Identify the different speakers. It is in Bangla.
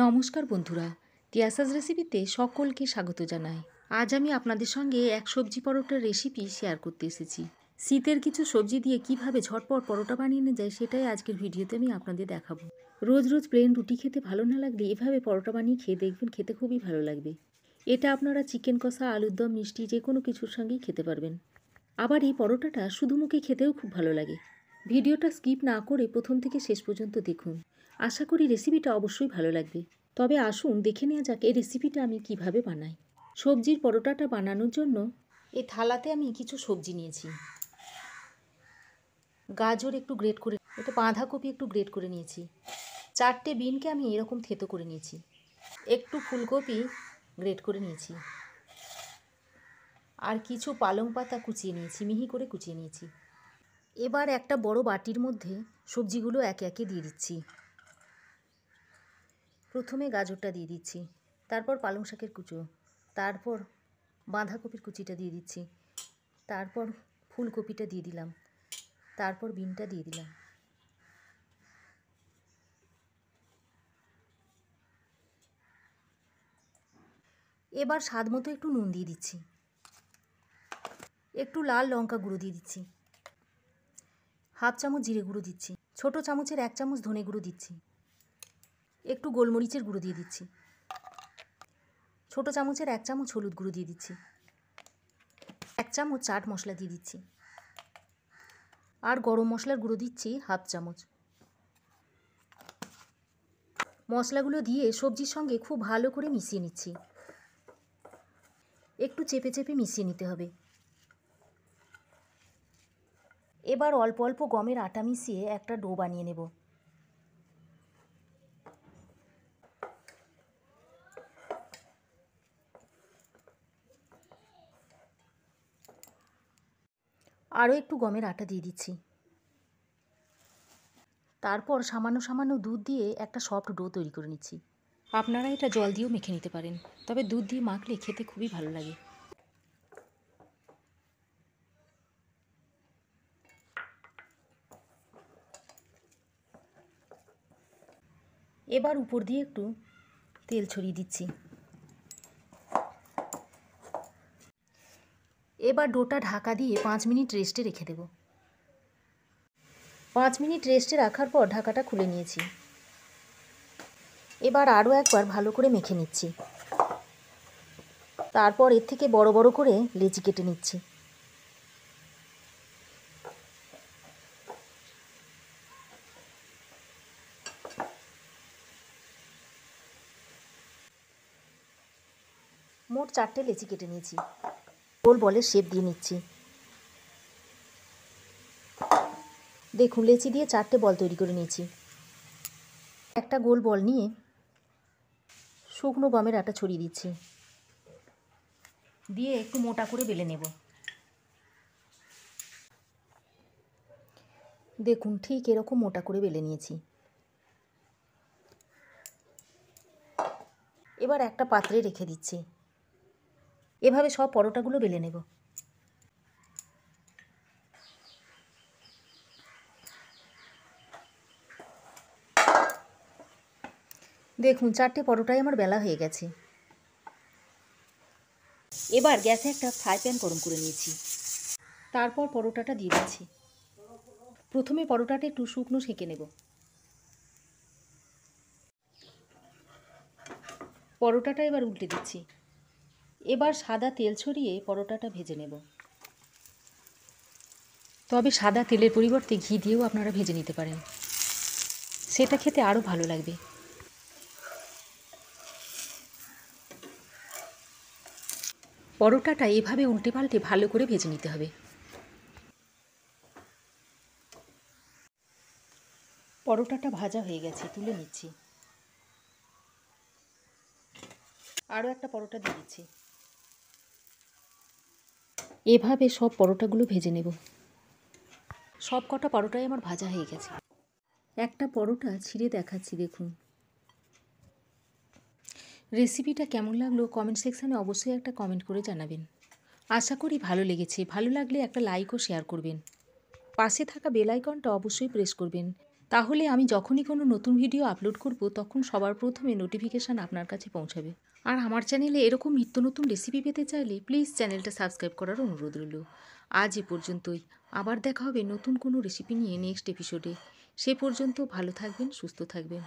Speaker 1: নমস্কার বন্ধুরা, তিয়াসাস রেসিপিতে সকলকে স্বাগত জানাই। আজ আমি আপনাদের সঙ্গে এক সবজি পরোটার রেসিপি শেয়ার করতে এসেছি। শীতের কিছু সবজি দিয়ে কিভাবে ঝটপট পরোটা বানিয়ে নেওয়া যায় সেটাই আজকের ভিডিওতে আমি আপনাদের দেখাবো। রোজ রোজ প্লেন রুটি খেতে ভালো না লাগলে এভাবে পরোটা বানিয়ে খেয়ে দেখবেন, খেতে খুবই ভালো লাগবে। এটা আপনারা চিকেন কষা, আলুর দম, মিষ্টি যে কোনো কিছুর সঙ্গেই খেতে পারবেন। আবার এই পরোটাটা শুধু মুখে খেতেও খুব ভালো লাগে। ভিডিওটা স্কিপ না করে প্রথম থেকে শেষ পর্যন্ত দেখুন। আশা করি রেসিপিটা অবশ্যই ভালো লাগবে। তবে আসুন দেখে নেওয়া যাক এই রেসিপিটা আমি কিভাবে বানাই। সবজির পরোটাটা বানানোর জন্য এই থালাতে আমি কিছু সবজি নিয়েছি। গাজর একটু গ্রেট করে, এটা বাঁধাকপি একটু গ্রেট করে নিয়েছি। 4টে বিনকে আমি এরকম থেতো করে নিয়েছি। একটু ফুলকপি গ্রেট করে নিয়েছি। আর কিছু পালং পাতা কুচিয়ে নিয়েছি, মিহি করে কুচিয়ে নিয়েছি। এবার একটা বড় বাটির মধ্যে সবজিগুলো একে একে দিয়ে দিচ্ছি। প্রথমে গাজরটা দিয়ে দিচ্ছি, তারপর পালং শাকের কুচো, তারপর বাঁধাকপির কুচিটা দিয়ে দিচ্ছি, তারপর ফুলকপিটা দিয়ে দিলাম, তারপর বিনটা দিয়ে দিলাম। এবার স্বাদ মতো একটু নুন দিয়ে দিচ্ছি, একটু লাল লঙ্কা গুঁড়ো দিয়ে দিচ্ছি, হাফ চামচ জিরে গুঁড়ো দিচ্ছি, ছোটো চামচের 1 চামচ ধনে গুঁড়ো দিচ্ছি, একটু গোলমরিচের গুঁড়ো দিয়ে দিচ্ছি, ছোটো চামচের 1 চামচ হলুদ গুঁড়ো দিয়ে দিচ্ছি, 1 চামচ চাট মশলা দিয়ে দিচ্ছি, আর গরম মশলার গুঁড়ো দিচ্ছি হাফ চামচ। মশলাগুলো দিয়ে সবজির সঙ্গে খুব ভালো করে মিশিয়ে নিচ্ছি। একটু চেপে চেপে মিশিয়ে নিতে হবে। এবার অল্প অল্প গমের আটা মিশিয়ে একটা ডো বানিয়ে নেব। আরও একটু গমের আটা দিয়ে দিচ্ছি। তারপর সামান্য সামান্য দুধ দিয়ে একটা সফট ডো তৈরি করে নিচ্ছি। আপনারা এটা জল দিয়েও মেখে নিতে পারেন, তবে দুধ দিয়ে মাখলে খেতে খুবই ভালো লাগে। এবার উপর দিয়ে একটু তেল ছড়িয়ে দিচ্ছি। এবার ডোটা ঢাকা দিয়ে 5 মিনিট রেস্টে রেখে দেব। 5 মিনিট রেস্টে রাখার পর ঢাকাটা খুলে নিয়েছি। এবার আরও একবার ভালো করে মেখে নিচ্ছি। তারপর এর থেকে বড় বড় করে লেচি কেটে নিচ্ছি। মোট 4টে লেচি কেটে নিয়েছি। গোল বলের শেপ দিয়ে নিচ্ছি। দেখুন, লেচি দিয়ে 4টে বল তৈরি করে নিয়েছি। একটা গোল বল নিয়ে শুকনো গমের আটা ছড়িয়ে দিচ্ছি, দিয়ে একটু মোটা করে বেলে নেব। দেখুন, ঠিক এরকম মোটা করে বেলে নিয়েছি। এবার একটা পাত্রে রেখে দিচ্ছি। এভাবে সব পরোটাগুলো বেলে নেব। দেখুন, 4টে পরোটাই আমার বেলা হয়ে গেছে। এবার গ্যাসে একটা ফ্রাই প্যান গরম করে নিয়েছি। তারপর পরোটাটা দিয়ে দিচ্ছি। প্রথমে পরোটাটা একটু শুকনো সেঁকে নেব। পরোটাটা এবার উল্টে দিচ্ছি। এবার সাদা তেল ছড়িয়ে পরোটাটা ভেজে নেব। তবে সাদা তেলের পরিবর্তে ঘি দিয়েও আপনারা ভেজে নিতে পারেন, সেটা খেতে আরও ভালো লাগবে। পরোটাটা এভাবে উল্টে পাল্টে ভালো করে ভেজে নিতে হবে। পরোটাটা ভাজা হয়ে গেছে, তুলে নিচ্ছি। আরও একটা পরোটা দিয়ে দিচ্ছি। এভাবে সব পরোটাগুলো ভেজে নেব। সব কটা পরোটাই আমার ভাজা হয়ে গেছে। একটা পরোটা ছিঁড়ে দেখাচ্ছি, দেখুন। রেসিপিটা কেমন লাগলো কমেন্ট সেকশানে অবশ্যই একটা কমেন্ট করে জানাবেন। আশা করি ভালো লেগেছে। ভালো লাগলে একটা লাইক ও শেয়ার করবেন। পাশে থাকা বেল আইকনটা অবশ্যই প্রেস করবেন, তাহলে আমি যখনই কোনো নতুন ভিডিও আপলোড করব তখন সবার প্রথমে নোটিফিকেশান আপনার কাছে পৌঁছাবে। আর আমার চ্যানেলে এরকম নিত্য নতুন রেসিপি পেতে চাইলে প্লিজ চ্যানেলটা সাবস্ক্রাইব করার অনুরোধ রইল। আজ এ পর্যন্তই। আবার দেখা হবে নতুন কোনো রেসিপি নিয়ে নেক্সট এপিসোডে। সে পর্যন্ত ভালো থাকবেন, সুস্থ থাকবেন।